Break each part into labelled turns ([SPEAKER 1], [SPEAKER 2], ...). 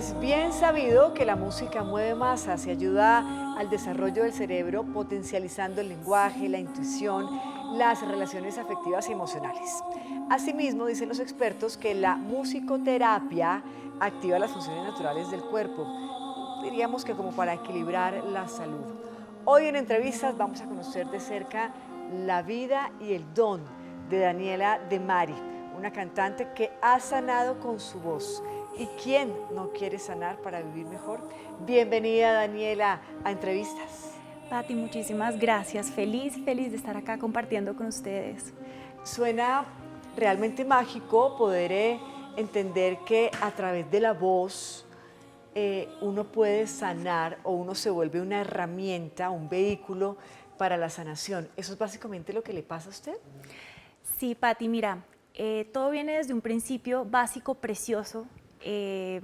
[SPEAKER 1] Es bien sabido que la música mueve masas y ayuda al desarrollo del cerebro, potencializando el lenguaje, la intuición, las relaciones afectivas y emocionales. Asimismo, dicen los expertos que la musicoterapia activa las funciones naturales del cuerpo, diríamos que como para equilibrar la salud. Hoy en entrevistas vamos a conocer de cerca la vida y el don de Daniela De Mari, una cantante que ha sanado con su voz. ¿Y quién no quiere sanar para vivir mejor? Bienvenida, Daniela, a Entrevistas.
[SPEAKER 2] Pati, muchísimas gracias. Feliz de estar acá compartiendo con ustedes.
[SPEAKER 1] Suena realmente mágico poder entender que a través de la voz uno puede sanar o uno se vuelve una herramienta, un vehículo para la sanación. ¿Eso es básicamente lo que le pasa a usted?
[SPEAKER 2] Sí, Pati, mira, todo viene desde un principio básico, precioso, el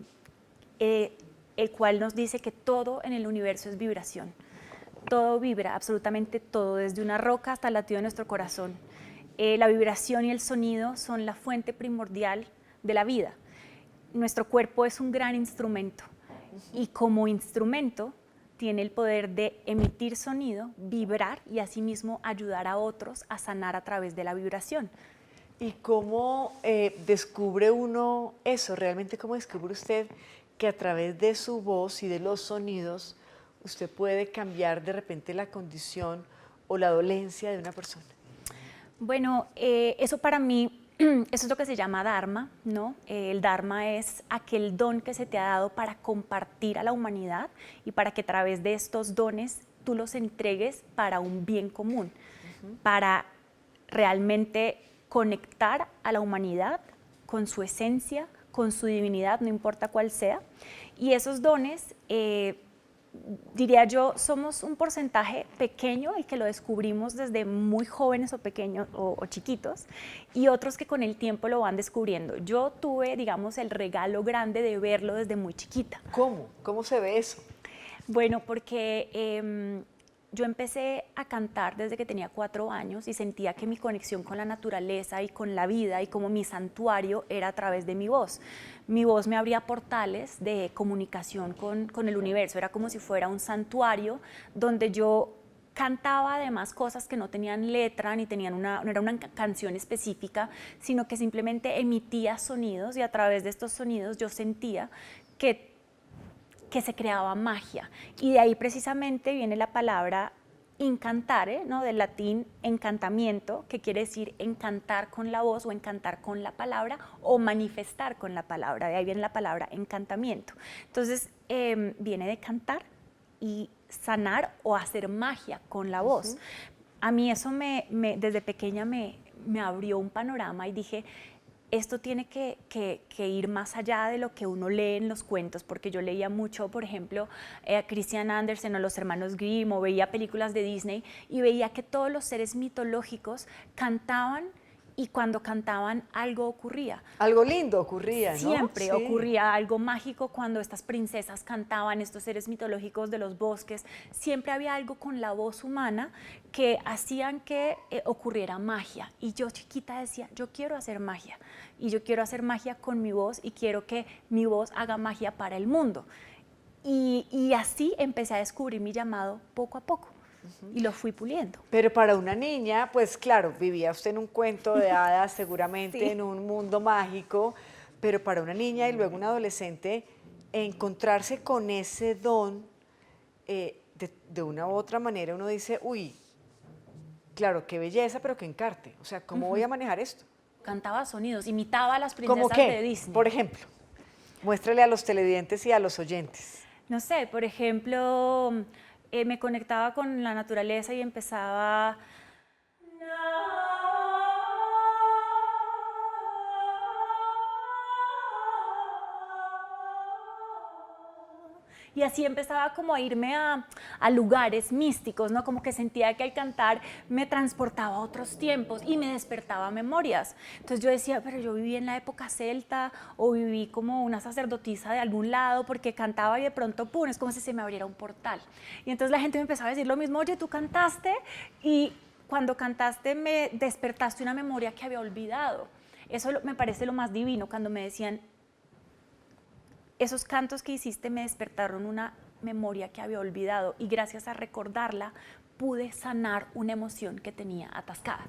[SPEAKER 2] cual nos dice que todo en el universo es vibración. Todo vibra, absolutamente todo, desde una roca hasta el latido de nuestro corazón. La vibración y el sonido son la fuente primordial de la vida. Nuestro cuerpo es un gran instrumento y como instrumento tiene el poder de emitir sonido, vibrar y asimismo ayudar a otros a sanar a través de la vibración.
[SPEAKER 1] ¿Y cómo descubre uno eso? ¿Realmente cómo descubre usted que a través de su voz y de los sonidos usted puede cambiar de repente la condición o la dolencia de una persona?
[SPEAKER 2] Bueno, eso para mí, eso es lo que se llama Dharma, ¿no? El Dharma es aquel don que se te ha dado para compartir a la humanidad y para que a través de estos dones tú los entregues para un bien común, para realmente conectar a la humanidad con su esencia, con su divinidad, no importa cuál sea. Y esos dones, diría yo, somos un porcentaje pequeño el que lo descubrimos desde muy jóvenes o pequeños o chiquitos, y otros que con el tiempo lo van descubriendo. Yo tuve, digamos, el regalo grande de verlo desde muy chiquita.
[SPEAKER 1] ¿Cómo? ¿Cómo se ve eso?
[SPEAKER 2] Bueno, porque yo empecé a cantar desde que tenía 4 años y sentía que mi conexión con la naturaleza y con la vida y como mi santuario era a través de mi voz. Mi voz me abría portales de comunicación con el universo, era como si fuera un santuario donde yo cantaba además cosas que no tenían letra ni tenían no era una canción específica, sino que simplemente emitía sonidos y a través de estos sonidos yo sentía que se creaba magia. Y de ahí precisamente viene la palabra incantare, ¿no? Del latín encantamiento, que quiere decir encantar con la voz o encantar con la palabra o manifestar con la palabra. De ahí viene la palabra encantamiento. Entonces, viene de cantar y sanar o hacer magia con la voz. A mí eso desde pequeña me abrió un panorama y dije, esto tiene que ir más allá de lo que uno lee en los cuentos, porque yo leía mucho, por ejemplo, a Christian Andersen o los hermanos Grimm, o veía películas de Disney y veía que todos los seres mitológicos cantaban y cuando cantaban algo ocurría.
[SPEAKER 1] Algo lindo ocurría, ¿no?
[SPEAKER 2] Siempre
[SPEAKER 1] Sí.
[SPEAKER 2] ocurría algo mágico cuando estas princesas cantaban, estos seres mitológicos de los bosques. Siempre había algo con la voz humana que hacían que ocurriera magia. Y yo chiquita decía, yo quiero hacer magia. Y yo quiero hacer magia con mi voz y quiero que mi voz haga magia para el mundo. Y así empecé a descubrir mi llamado poco a poco. Y lo fui puliendo.
[SPEAKER 1] Pero para una niña, pues claro, vivía usted en un cuento de hadas, seguramente
[SPEAKER 2] Sí.
[SPEAKER 1] en un mundo mágico, pero para una niña y luego un adolescente, encontrarse con ese don, de una u otra manera uno dice, uy, claro, qué belleza, pero qué encarte. O sea, ¿cómo voy a manejar esto?
[SPEAKER 2] Cantaba sonidos, imitaba a las
[SPEAKER 1] ¿Cómo
[SPEAKER 2] princesas de
[SPEAKER 1] qué?
[SPEAKER 2] Disney.
[SPEAKER 1] Por ejemplo, muéstrele a los televidentes y a los oyentes.
[SPEAKER 2] No sé, por ejemplo, me conectaba con la naturaleza y empezaba... Y así empezaba como a irme a lugares místicos, ¿no? Como que sentía que al cantar me transportaba a otros tiempos y me despertaba memorias. Entonces yo decía, pero yo viví en la época celta o viví como una sacerdotisa de algún lado porque cantaba y de pronto, pum, es como si se me abriera un portal. Y entonces la gente me empezaba a decir lo mismo, oye, tú cantaste y cuando cantaste me despertaste una memoria que había olvidado. Eso me parece lo más divino cuando me decían, esos cantos que hiciste me despertaron una memoria que había olvidado y gracias a recordarla pude sanar una emoción que tenía atascada.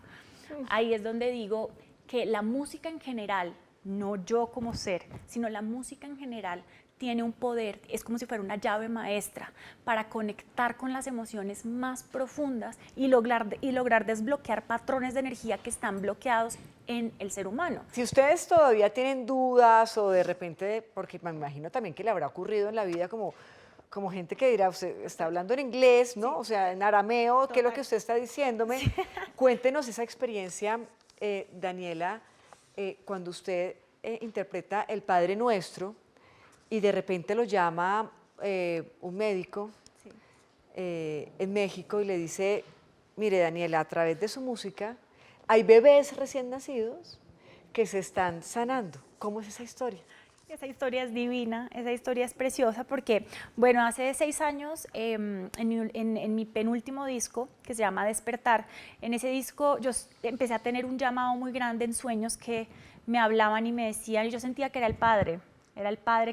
[SPEAKER 2] Ahí es donde digo que la música en general, no yo como ser, sino la música en general tiene un poder, es como si fuera una llave maestra para conectar con las emociones más profundas y lograr desbloquear patrones de energía que están bloqueados en el ser humano.
[SPEAKER 1] Si ustedes todavía tienen dudas o de repente, porque me imagino también que le habrá ocurrido en la vida como gente que dirá, usted está hablando en inglés, ¿no? O sea, en arameo, ¿qué es lo que usted está diciéndome? Sí. Cuéntenos esa experiencia, Daniela, cuando usted interpreta el Padre Nuestro y de repente lo llama un médico sí. En México y le dice, mire Daniela, a través de su música hay bebés recién nacidos que se están sanando. ¿Cómo es esa historia?
[SPEAKER 2] Esa historia es divina, esa historia es preciosa porque, bueno, hace 6 años, en mi penúltimo disco, que se llama Despertar, en ese disco yo empecé a tener un llamado muy grande en sueños que me hablaban y me decían, y yo sentía que era el Padre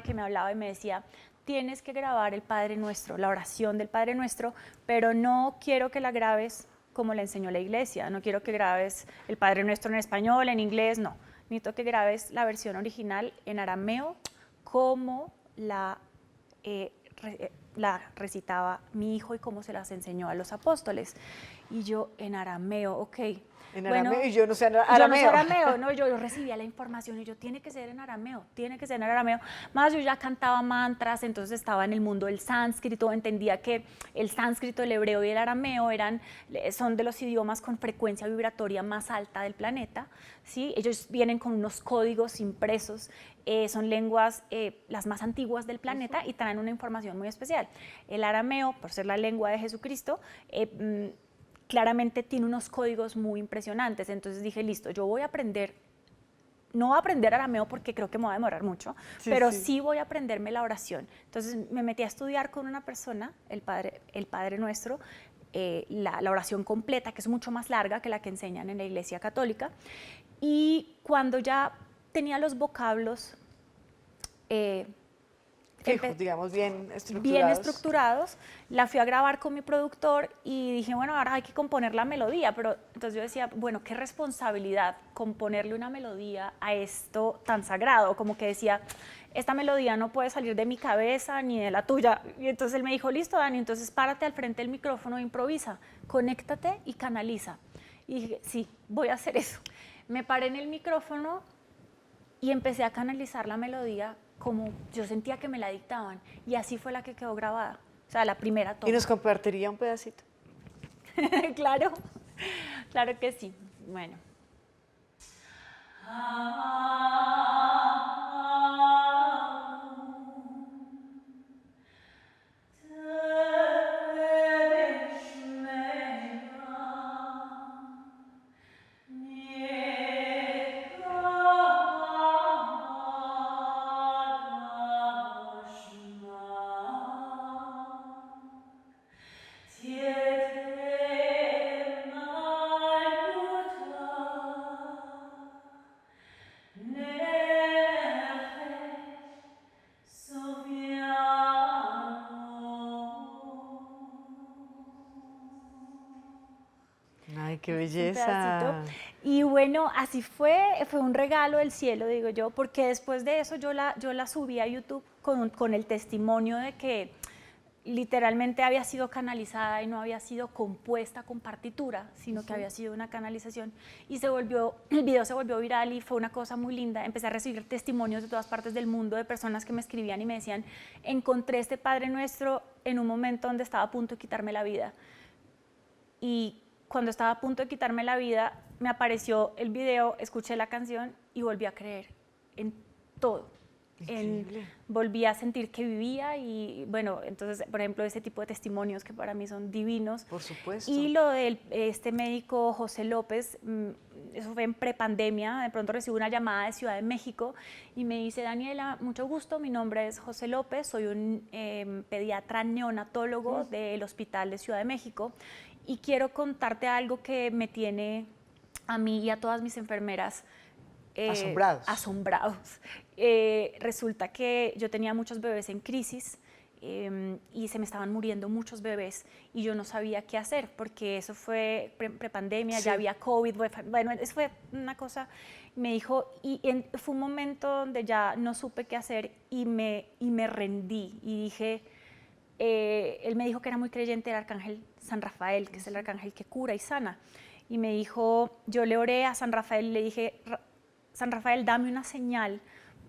[SPEAKER 2] que me hablaba y me decía, tienes que grabar el Padre Nuestro, la oración del Padre Nuestro, pero no quiero que la grabes como la enseñó la iglesia, no quiero que grabes el Padre Nuestro en español, en inglés, no. Necesito que grabes la versión original en arameo como la recitaba mi hijo y cómo se las enseñó a los apóstoles. Y yo en arameo, ok.
[SPEAKER 1] En arameo, bueno, y yo no sé arameo. Yo no sé
[SPEAKER 2] arameo, no, yo recibía la información y yo, tiene que ser en arameo, tiene que ser en arameo. Más yo ya cantaba mantras, entonces estaba en el mundo del sánscrito, entendía que el sánscrito, el hebreo y el arameo son de los idiomas con frecuencia vibratoria más alta del planeta, ¿sí? Ellos vienen con unos códigos impresos, son lenguas las más antiguas del planeta y traen una información muy especial. El arameo, por ser la lengua de Jesucristo, claramente tiene unos códigos muy impresionantes, entonces dije, listo, yo voy a aprender, no voy a aprender arameo porque creo que me va a demorar mucho, sí, pero sí voy a aprenderme la oración. Entonces me metí a estudiar con una persona, el Padre Nuestro, la oración completa, que es mucho más larga que la que enseñan en la Iglesia Católica, y cuando ya tenía los vocablos
[SPEAKER 1] digamos, bien
[SPEAKER 2] estructurados, la fui a grabar con mi productor y dije, bueno, ahora hay que componer la melodía, pero entonces yo decía, bueno, qué responsabilidad componerle una melodía a esto tan sagrado, como que decía, esta melodía no puede salir de mi cabeza ni de la tuya, y entonces él me dijo, listo, Dani, entonces párate al frente del micrófono e improvisa, conéctate y canaliza, y dije, sí, voy a hacer eso. Me paré en el micrófono y empecé a canalizar la melodía como yo sentía que me la dictaban, y así fue la que quedó grabada, o sea, la primera toma.
[SPEAKER 1] ¿Y nos compartiría un pedacito?
[SPEAKER 2] Claro, claro que sí. Bueno.
[SPEAKER 1] Ay, qué belleza.
[SPEAKER 2] Y bueno, así fue un regalo del cielo, digo yo, porque después de eso yo la subí a YouTube con el testimonio de que literalmente había sido canalizada y no había sido compuesta con partitura, sino que había sido una canalización, y el video se volvió viral y fue una cosa muy linda. Empecé a recibir testimonios de todas partes del mundo de personas que me escribían y me decían, encontré este Padre Nuestro en un momento donde estaba a punto de quitarme la vida, y cuando estaba a punto de quitarme la vida, me apareció el video, escuché la canción y volví a creer en todo. Volví a sentir que vivía y bueno, entonces, por ejemplo, ese tipo de testimonios que para mí son divinos.
[SPEAKER 1] Por supuesto.
[SPEAKER 2] Y lo de este médico José López, eso fue en prepandemia, de pronto recibo una llamada de Ciudad de México y me dice, Daniela, mucho gusto, mi nombre es José López, soy un pediatra neonatólogo del Hospital de Ciudad de México y quiero contarte algo que me tiene a mí y a todas mis enfermeras
[SPEAKER 1] asombrados.
[SPEAKER 2] resulta que yo tenía muchos bebés en crisis y se me estaban muriendo muchos bebés y yo no sabía qué hacer porque eso fue prepandemia, ya había COVID, bueno, eso fue una cosa, me dijo, fue un momento donde ya no supe qué hacer y me rendí y dije, él me dijo que era muy creyente del arcángel San Rafael, que es el arcángel que cura y sana, y me dijo, yo le oré a San Rafael y le dije, San Rafael, dame una señal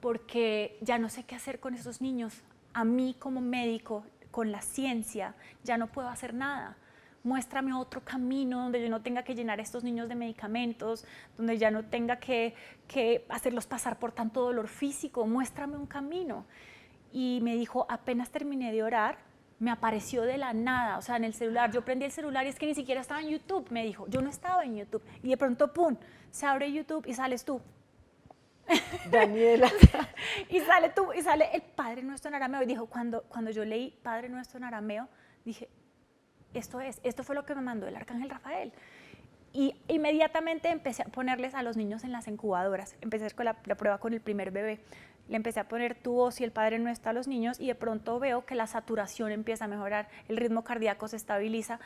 [SPEAKER 2] porque ya no sé qué hacer con esos niños. A mí como médico, con la ciencia, ya no puedo hacer nada. Muéstrame otro camino donde yo no tenga que llenar a estos niños de medicamentos, donde ya no tenga que hacerlos pasar por tanto dolor físico. Muéstrame un camino. Y me dijo, apenas terminé de orar, me apareció de la nada, o sea, en el celular. Yo prendí el celular y es que ni siquiera estaba en YouTube. Me dijo, yo no estaba en YouTube. Y de pronto, ¡pum!, se abre YouTube y sales tú.
[SPEAKER 1] Daniela.
[SPEAKER 2] y sale el Padre Nuestro en arameo. Y dijo, cuando yo leí Padre Nuestro en arameo, dije, esto fue lo que me mandó el arcángel Rafael. Y inmediatamente empecé a ponerles a los niños en las incubadoras. Empecé con la prueba con el primer bebé. Le empecé a poner tu voz y el Padre Nuestro a los niños y de pronto veo que la saturación empieza a mejorar, el ritmo cardíaco se estabiliza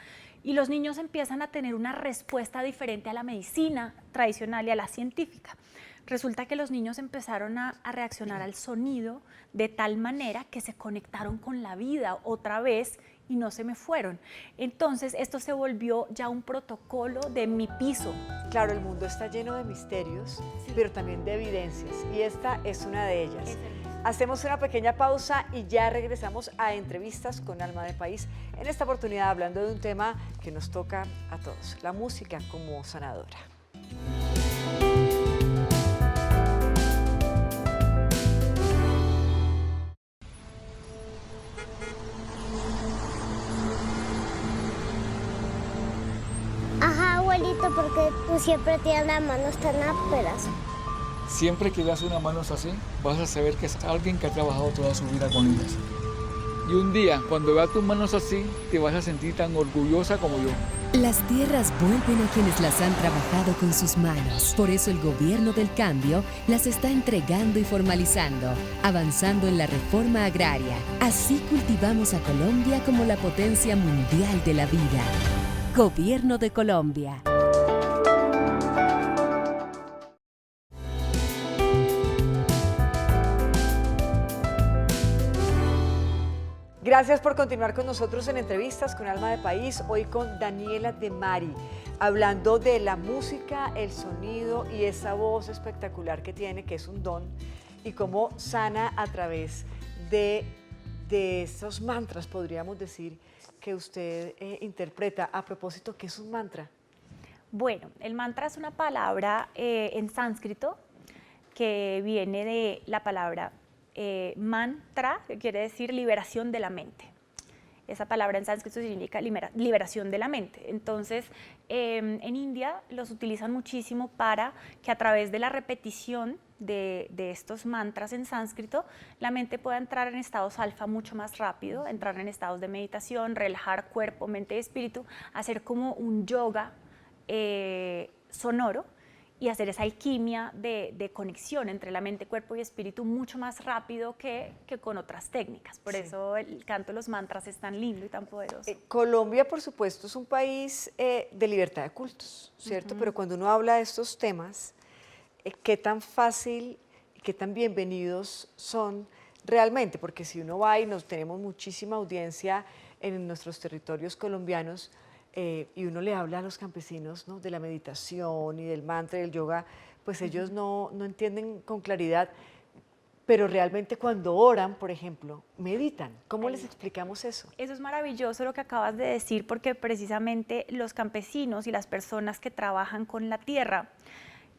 [SPEAKER 2] y los niños empiezan a tener una respuesta diferente a la medicina tradicional y a la científica. Resulta que los niños empezaron a reaccionar al sonido de tal manera que se conectaron con la vida otra vez y no se me fueron. Entonces, esto se volvió ya un protocolo de mi piso.
[SPEAKER 1] Claro, el mundo está lleno de misterios, pero también de evidencias, y esta es una de ellas. Hacemos una pequeña pausa y ya regresamos a Entrevistas con Alma de País, en esta oportunidad hablando de un tema que nos toca a todos, la música como sanadora.
[SPEAKER 3] Ajá, abuelito, porque tú siempre tienes las manos tan ásperas.
[SPEAKER 4] Siempre que veas unas manos así, vas a saber que es alguien que ha trabajado toda su vida con ellas. Y un día, cuando veas tus manos así, te vas a sentir tan orgullosa como yo.
[SPEAKER 5] Las tierras vuelven a quienes las han trabajado con sus manos. Por eso el gobierno del cambio las está entregando y formalizando, avanzando en la reforma agraria. Así cultivamos a Colombia como la potencia mundial de la vida. Gobierno de Colombia.
[SPEAKER 1] Gracias por continuar con nosotros en Entrevistas con Alma de País, hoy con Daniela De Mari, hablando de la música, el sonido y esa voz espectacular que tiene, que es un don, y cómo sana a través de esos mantras, podríamos decir, que usted interpreta. A propósito, ¿qué es un mantra?
[SPEAKER 2] Bueno, el mantra es una palabra en sánscrito que viene de la palabra mantra, que quiere decir liberación de la mente. Esa palabra en sánscrito significa liberación de la mente. Entonces, en India los utilizan muchísimo para que a través de la repetición de estos mantras en sánscrito, la mente pueda entrar en estados alfa mucho más rápido, entrar en estados de meditación, relajar cuerpo, mente y espíritu, hacer como un yoga sonoro y hacer esa alquimia de conexión entre la mente, cuerpo y espíritu mucho más rápido que con otras técnicas. Por eso el canto de los mantras es tan lindo y tan poderoso.
[SPEAKER 1] Colombia, por supuesto, es un país de libertad de cultos, ¿cierto? Pero cuando uno habla de estos temas, ¿qué tan fácil y qué tan bienvenidos son realmente? Porque si uno va y tenemos muchísima audiencia en nuestros territorios colombianos, y uno le habla a los campesinos, ¿no?, de la meditación y del mantra y del yoga, pues ellos no entienden con claridad, pero realmente cuando oran, por ejemplo, meditan. ¿Cómo les explicamos eso?
[SPEAKER 2] Eso es maravilloso lo que acabas de decir, porque precisamente los campesinos y las personas que trabajan con la tierra,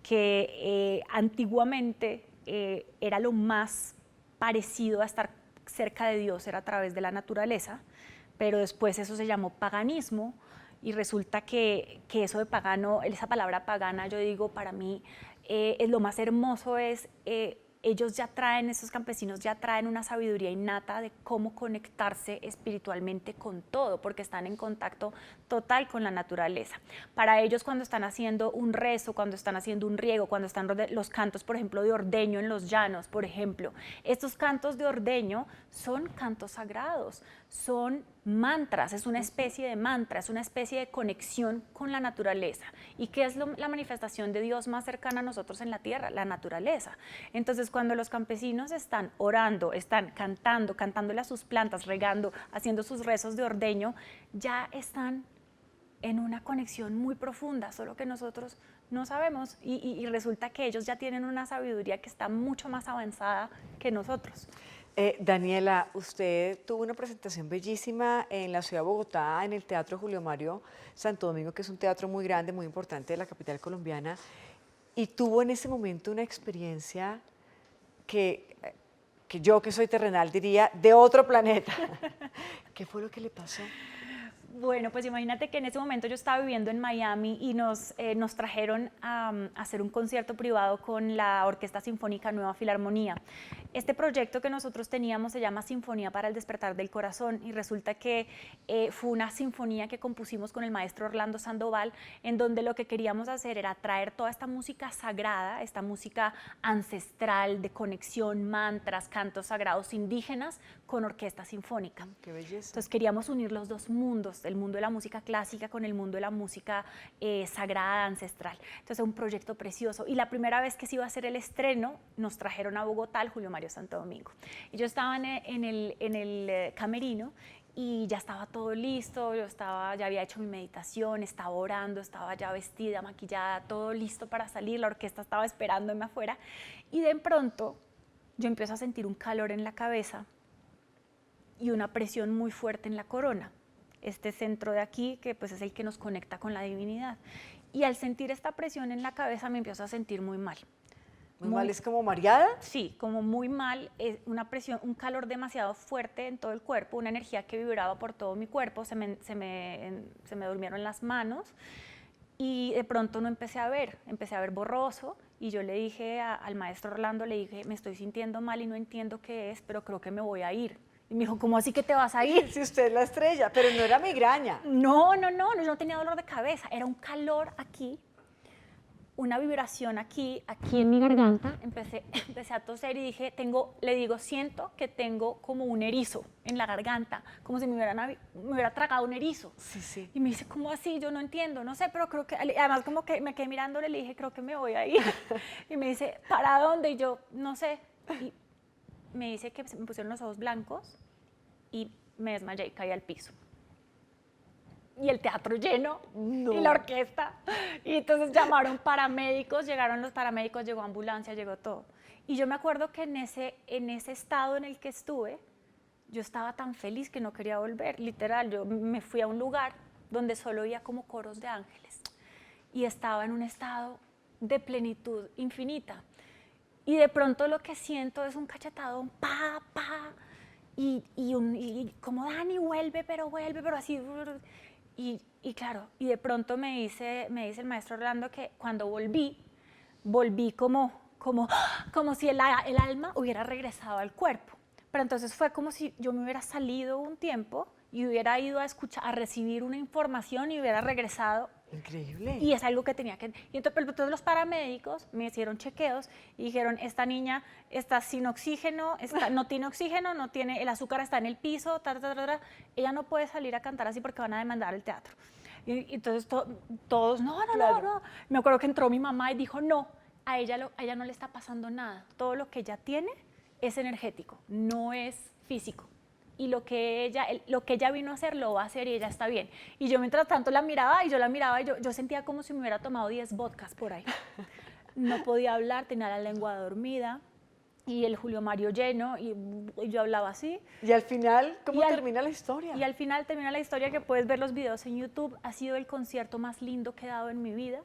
[SPEAKER 2] que antiguamente era lo más parecido a estar cerca de Dios, era a través de la naturaleza, pero después eso se llamó paganismo, y resulta que eso de pagano, esa palabra pagana, yo digo, para mí es lo más hermoso, es ellos ya traen, esos campesinos ya traen una sabiduría innata de cómo conectarse espiritualmente con todo, porque están en contacto total con la naturaleza. Para ellos, cuando están haciendo un rezo, cuando están haciendo un riego, cuando están los cantos, por ejemplo, de ordeño en los llanos, por ejemplo, estos cantos de ordeño son cantos sagrados, son mantras, es una especie de mantra, es una especie de conexión con la naturaleza. ¿Y qué es la manifestación de Dios más cercana a nosotros en la tierra? La naturaleza. Entonces, cuando los campesinos están orando, están cantando, cantándole a sus plantas, regando, haciendo sus rezos de ordeño, ya están en una conexión muy profunda, solo que nosotros no sabemos y resulta que ellos ya tienen una sabiduría que está mucho más avanzada que nosotros.
[SPEAKER 1] Daniela, usted tuvo una presentación bellísima en la ciudad de Bogotá, en el Teatro Julio Mario Santo Domingo, que es un teatro muy grande, muy importante de la capital colombiana, y tuvo en ese momento una experiencia que yo, que soy terrenal, diría de otro planeta. ¿Qué fue lo que le pasó?
[SPEAKER 2] Bueno, pues imagínate que en ese momento yo estaba viviendo en Miami y nos trajeron a hacer un concierto privado con la Orquesta Sinfónica Nueva Filarmonía. Este proyecto que nosotros teníamos se llama Sinfonía para el Despertar del Corazón y resulta que fue una sinfonía que compusimos con el maestro Orlando Sandoval, en donde lo que queríamos hacer era traer toda esta música sagrada, esta música ancestral de conexión, mantras, cantos sagrados indígenas con orquesta sinfónica.
[SPEAKER 1] Qué belleza.
[SPEAKER 2] Entonces queríamos unir los dos mundos, el mundo de la música clásica con el mundo de la música sagrada, ancestral. Entonces un proyecto precioso. Y la primera vez que se iba a hacer el estreno, nos trajeron a Bogotá, al Julio Mario Santo Domingo. Y yo estaba en el camerino y ya estaba todo listo, ya había hecho mi meditación, estaba orando, estaba ya vestida, maquillada, todo listo para salir, la orquesta estaba esperándome afuera y de pronto yo empiezo a sentir un calor en la cabeza y una presión muy fuerte en la corona, este centro de aquí que pues es el que nos conecta con la divinidad. Y al sentir esta presión en la cabeza me empiezo a sentir muy mal.
[SPEAKER 1] ¿Muy mal es como mareada?
[SPEAKER 2] Sí, como muy mal, una presión, un calor demasiado fuerte en todo el cuerpo, una energía que vibraba por todo mi cuerpo, se me durmieron las manos y de pronto no empecé a ver borroso y yo le dije al maestro Orlando, le dije, me estoy sintiendo mal y no entiendo qué es, pero creo que me voy a ir. Y me dijo, ¿cómo así que te vas a ir?
[SPEAKER 1] Si usted es la estrella, pero no era migraña.
[SPEAKER 2] No, yo no tenía dolor de cabeza, era un calor aquí, una vibración aquí en mi garganta. Empecé a toser y dije, le digo, siento que tengo como un erizo en la garganta, como si me hubiera tragado un erizo.
[SPEAKER 1] Sí, sí.
[SPEAKER 2] Y me dice, ¿cómo así? Yo no entiendo, no sé, pero creo que, además como que me quedé mirándole, le dije, creo que me voy a ir. Y me dice, ¿para dónde? Y yo, no sé. Y me dice que me pusieron los ojos blancos y me desmayé y caí al piso. Y el teatro lleno,
[SPEAKER 1] No.
[SPEAKER 2] y la orquesta. Y entonces llamaron paramédicos, llegaron los paramédicos, llegó ambulancia, llegó todo. Y yo me acuerdo que en ese estado en el que estuve, yo estaba tan feliz que no quería volver, literal. Yo me fui a un lugar donde solo oía como coros de ángeles. Y estaba en un estado de plenitud infinita. Y de pronto lo que siento es un cachetadón, pa, pa, y como Dani, vuelve, pero así. Y claro, y de pronto me dice el maestro Orlando que cuando volví como si el alma hubiera regresado al cuerpo. Pero entonces fue como si yo me hubiera salido un tiempo y hubiera ido a escuchar, a recibir una información y hubiera regresado.
[SPEAKER 1] Increíble.
[SPEAKER 2] Y es algo que tenía que... Y entonces los paramédicos me hicieron chequeos y dijeron, esta niña está sin oxígeno, no tiene oxígeno, no tiene, el azúcar está en el piso, ella no puede salir a cantar así porque van a demandar el teatro. Y entonces todos, no. Me acuerdo que entró mi mamá y dijo, no, a ella no le está pasando nada. Todo lo que ella tiene es energético, no es físico. Y lo que ella vino a hacer, lo va a hacer y ella está bien. Y yo mientras tanto la miraba y yo sentía como si me hubiera tomado 10 vodkas por ahí. No podía hablar, tenía la lengua dormida y el Julio Mario lleno y yo hablaba así.
[SPEAKER 1] Y al final, ¿cómo termina la historia?
[SPEAKER 2] Y al final termina la historia que puedes ver los videos en YouTube. Ha sido el concierto más lindo que he dado en mi vida.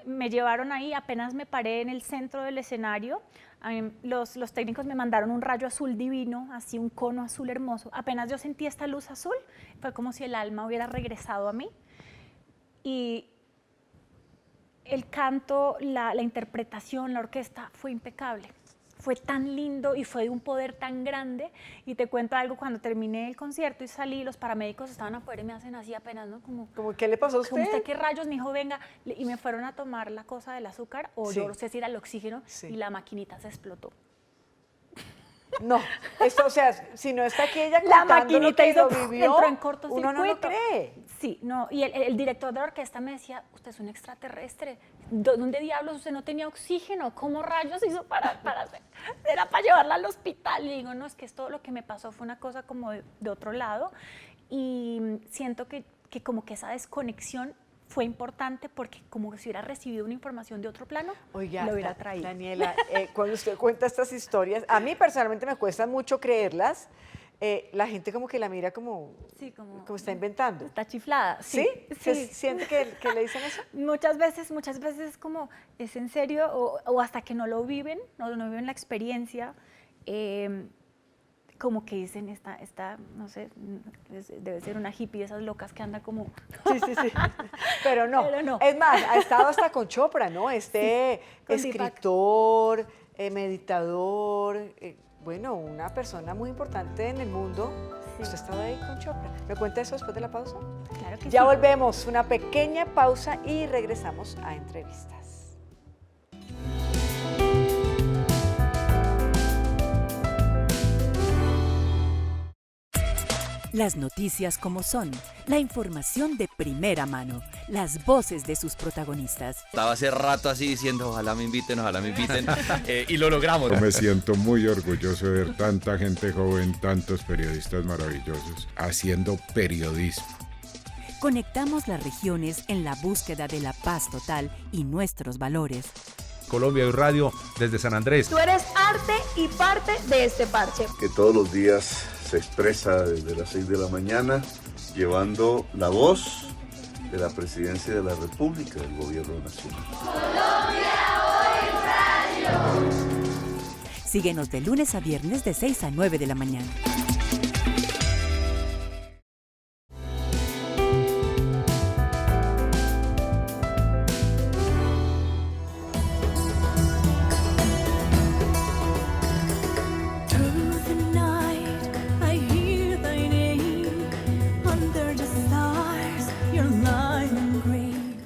[SPEAKER 2] Me llevaron ahí, apenas me paré en el centro del escenario, los técnicos me mandaron un rayo azul divino, así un cono azul hermoso. Apenas yo sentí esta luz azul, fue como si el alma hubiera regresado a mí. Y el canto, la interpretación, la orquesta fue impecable. fue tan lindo y fue de un poder tan grande. Y te cuento algo, cuando terminé el concierto y salí, los paramédicos estaban afuera y me hacen así apenas, ¿no? Como,
[SPEAKER 1] ¿Qué le pasó a
[SPEAKER 2] como
[SPEAKER 1] usted?
[SPEAKER 2] usted, ¿qué rayos? Me dijo, venga, y me fueron a tomar la cosa del azúcar, o
[SPEAKER 1] Sí.
[SPEAKER 2] yo no sé si era el oxígeno,
[SPEAKER 1] Sí.
[SPEAKER 2] y la maquinita se explotó.
[SPEAKER 1] No, esto, o sea, si no está aquí ella
[SPEAKER 2] La
[SPEAKER 1] contando lo
[SPEAKER 2] maquinita
[SPEAKER 1] que
[SPEAKER 2] hizo,
[SPEAKER 1] lo vivió,
[SPEAKER 2] entró en cortocircuito.
[SPEAKER 1] uno no lo cree.
[SPEAKER 2] Sí, no, y el director de la orquesta me decía, usted es un extraterrestre, ¿dónde diablos usted no tenía oxígeno? ¿Cómo rayos hizo para hacer? Era para llevarla al hospital. Y digo, no, es que todo lo que me pasó fue una cosa como de otro lado, y siento que como que esa desconexión fue importante, porque como si hubiera recibido una información de otro plano,
[SPEAKER 1] Oiga,
[SPEAKER 2] lo hubiera traído.
[SPEAKER 1] Daniela, cuando usted cuenta estas historias, a mí personalmente me cuesta mucho creerlas. La gente como que la mira como,
[SPEAKER 2] Sí, como
[SPEAKER 1] está inventando.
[SPEAKER 2] está chiflada.
[SPEAKER 1] ¿Sí? ¿Se
[SPEAKER 2] sí.
[SPEAKER 1] siente que le dicen eso?
[SPEAKER 2] Muchas veces es como, ¿es en serio? O hasta que no lo viven, no viven la experiencia, como que dicen, no sé, debe ser una hippie, esas locas que anda como...
[SPEAKER 1] Sí, sí, sí. Pero no.
[SPEAKER 2] Pero no.
[SPEAKER 1] Es más, ha estado hasta con Chopra, ¿no?
[SPEAKER 2] con Deepak.
[SPEAKER 1] Escritor, meditador, bueno, una persona muy importante en el mundo.
[SPEAKER 2] Sí.
[SPEAKER 1] Usted estaba ahí con Chopra. ¿Me cuenta eso después de la pausa?
[SPEAKER 2] Claro que
[SPEAKER 1] Ya
[SPEAKER 2] sí.
[SPEAKER 1] volvemos, una pequeña pausa y regresamos a entrevistas.
[SPEAKER 6] Las noticias como son, la información de primera mano, las voces de sus protagonistas.
[SPEAKER 7] Estaba hace rato así diciendo, ojalá me inviten, y lo logramos.
[SPEAKER 8] Yo me siento muy orgulloso de ver tanta gente joven, tantos periodistas maravillosos haciendo periodismo.
[SPEAKER 6] Conectamos las regiones en la búsqueda de la paz total y nuestros valores.
[SPEAKER 9] Colombia y Radio desde San Andrés.
[SPEAKER 10] Tú eres arte y parte de este parche.
[SPEAKER 11] Que todos los días se expresa desde las 6 de la mañana, llevando la voz de la Presidencia de la República, del Gobierno Nacional.
[SPEAKER 10] Colombia Hoy Radio.
[SPEAKER 6] Síguenos de lunes a viernes de 6 a 9 de la mañana.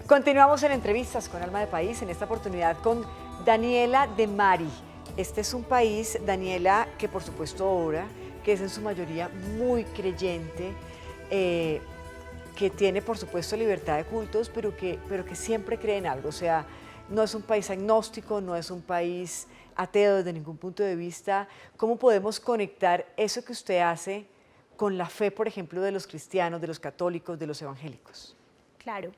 [SPEAKER 1] Continuamos en entrevistas con Alma de País, en esta oportunidad con Daniela de Mari. Este es un país, Daniela, que por supuesto ora, que es en su mayoría muy creyente, que tiene por supuesto libertad de cultos, pero que siempre cree en algo. O sea, no es un país agnóstico, no es un país ateo desde ningún punto de vista. ¿Cómo podemos conectar eso que usted hace con la fe, por ejemplo, de los cristianos, de los católicos, de los evangélicos?
[SPEAKER 2] Claro.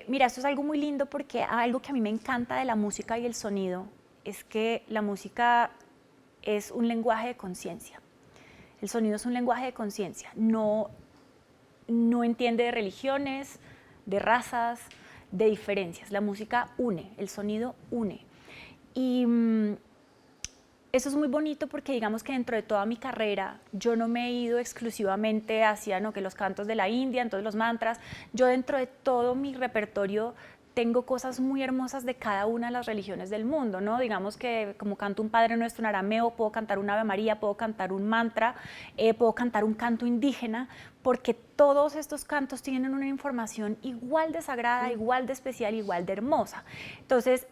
[SPEAKER 2] Mira, esto es algo muy lindo, porque algo que a mí me encanta de la música y el sonido es que la música es un lenguaje de conciencia. El sonido es un lenguaje de conciencia. No entiende de religiones, de razas, de diferencias. La música une, el sonido une. Y eso es muy bonito, porque digamos que dentro de toda mi carrera yo no me he ido exclusivamente hacia que los cantos de la India, entonces los mantras. Yo dentro de todo mi repertorio tengo cosas muy hermosas de cada una de las religiones del mundo, ¿no? Digamos que como canto un Padre Nuestro en arameo, puedo cantar un Ave María, puedo cantar un mantra, puedo cantar un canto indígena, porque todos estos cantos tienen una información igual de sagrada, igual de especial, igual de hermosa. Entonces,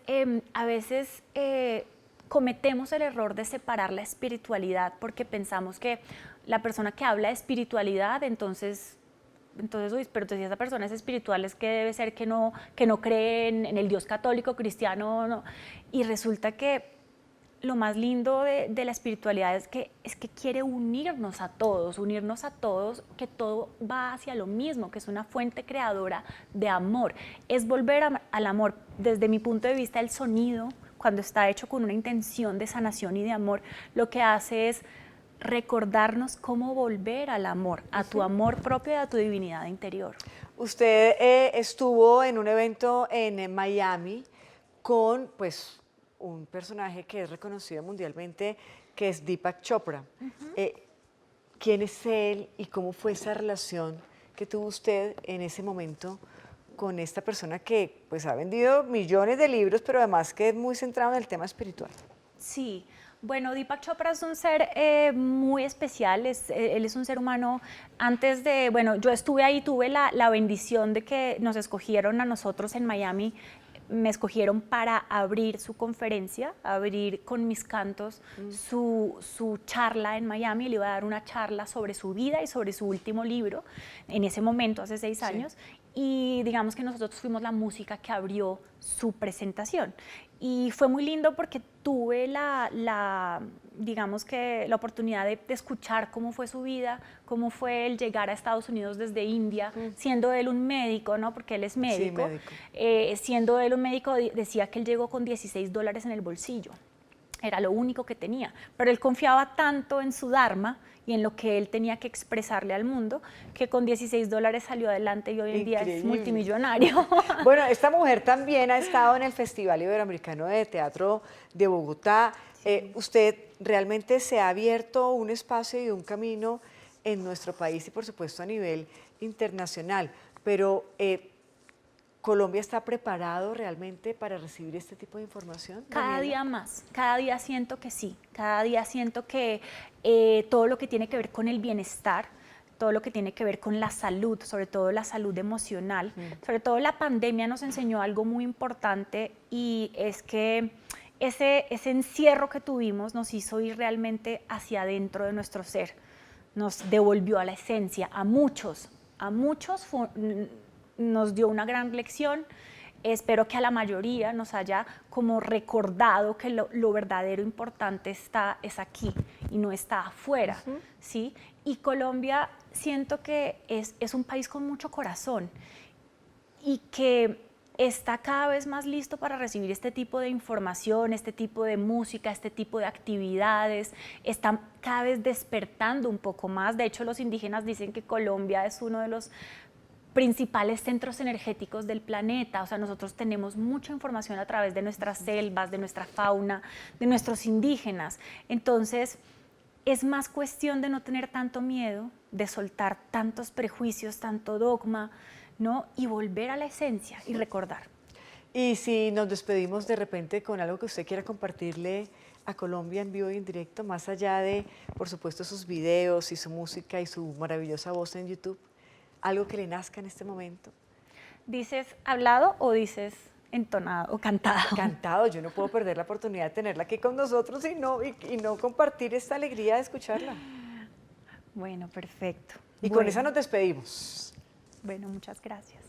[SPEAKER 2] a veces cometemos el error de separar la espiritualidad, porque pensamos que la persona que habla de espiritualidad, entonces uy, pero si esa persona es espiritual, es que debe ser que no cree en el Dios católico, cristiano, no. Y resulta que lo más lindo de la espiritualidad es que quiere unirnos a todos, que todo va hacia lo mismo, que es una fuente creadora de amor. Es volver al amor. Desde mi punto de vista, el sonido, cuando está hecho con una intención de sanación y de amor, lo que hace es recordarnos cómo volver al amor, a tu amor propio y a tu divinidad interior.
[SPEAKER 1] Usted estuvo en un evento en Miami con un personaje que es reconocido mundialmente, que es Deepak Chopra. ¿Quién es él y cómo fue esa relación que tuvo usted en ese momento con esta persona que ha vendido millones de libros, pero además que es muy centrado en el tema espiritual?
[SPEAKER 2] Sí, bueno, Deepak Chopra es un ser muy especial, él es un ser humano. Antes de, bueno, yo estuve ahí, tuve la bendición de que nos escogieron a nosotros en Miami, me escogieron para abrir su conferencia, abrir con mis cantos su charla en Miami. Le iba a dar una charla sobre su vida y sobre su último libro, en ese momento, hace 6 años, y digamos que nosotros fuimos la música que abrió su presentación. Y fue muy lindo porque tuve digamos que la oportunidad de escuchar cómo fue su vida, cómo fue el llegar a Estados Unidos desde India, siendo él un médico, ¿no? Porque él es médico.
[SPEAKER 1] Sí, médico.
[SPEAKER 2] Siendo él un médico, decía que él llegó con $16 en el bolsillo. Era lo único que tenía, pero él confiaba tanto en su Dharma y en lo que él tenía que expresarle al mundo, que con $16 salió adelante y hoy en día es multimillonario.
[SPEAKER 1] Bueno, esta mujer también ha estado en el Festival Iberoamericano de Teatro de Bogotá. Usted realmente se ha abierto un espacio y un camino en nuestro país y por supuesto a nivel internacional, pero ¿Colombia está preparado realmente para recibir este tipo de información?
[SPEAKER 2] Cada día más, cada día siento que sí, cada día siento que todo lo que tiene que ver con el bienestar, todo lo que tiene que ver con la salud, sobre todo la salud emocional, sobre todo la pandemia nos enseñó algo muy importante y es que ese encierro que tuvimos nos hizo ir realmente hacia adentro de nuestro ser, nos devolvió a la esencia, a muchos nos dio una gran lección. Espero que a la mayoría nos haya como recordado que lo verdadero importante es aquí y no está afuera, ¿sí? Y Colombia siento que es un país con mucho corazón y que está cada vez más listo para recibir este tipo de información, este tipo de música, este tipo de actividades. Están cada vez despertando un poco más. De hecho, los indígenas dicen que Colombia es uno de los principales centros energéticos del planeta. O sea, nosotros tenemos mucha información a través de nuestras selvas, de nuestra fauna, de nuestros indígenas. Entonces, es más cuestión de no tener tanto miedo, de soltar tantos prejuicios, tanto dogma, ¿no? Y volver a la esencia y recordar.
[SPEAKER 1] Y si nos despedimos de repente con algo que usted quiera compartirle a Colombia en vivo y en directo, más allá de, por supuesto, sus videos y su música y su maravillosa voz en YouTube, algo que le nazca en este momento.
[SPEAKER 2] ¿Dices hablado o dices entonado o cantado?
[SPEAKER 1] Cantado, yo no puedo perder la oportunidad de tenerla aquí con nosotros y no compartir esta alegría de escucharla.
[SPEAKER 2] Bueno, perfecto.
[SPEAKER 1] Y con esa nos despedimos.
[SPEAKER 2] Bueno, muchas gracias.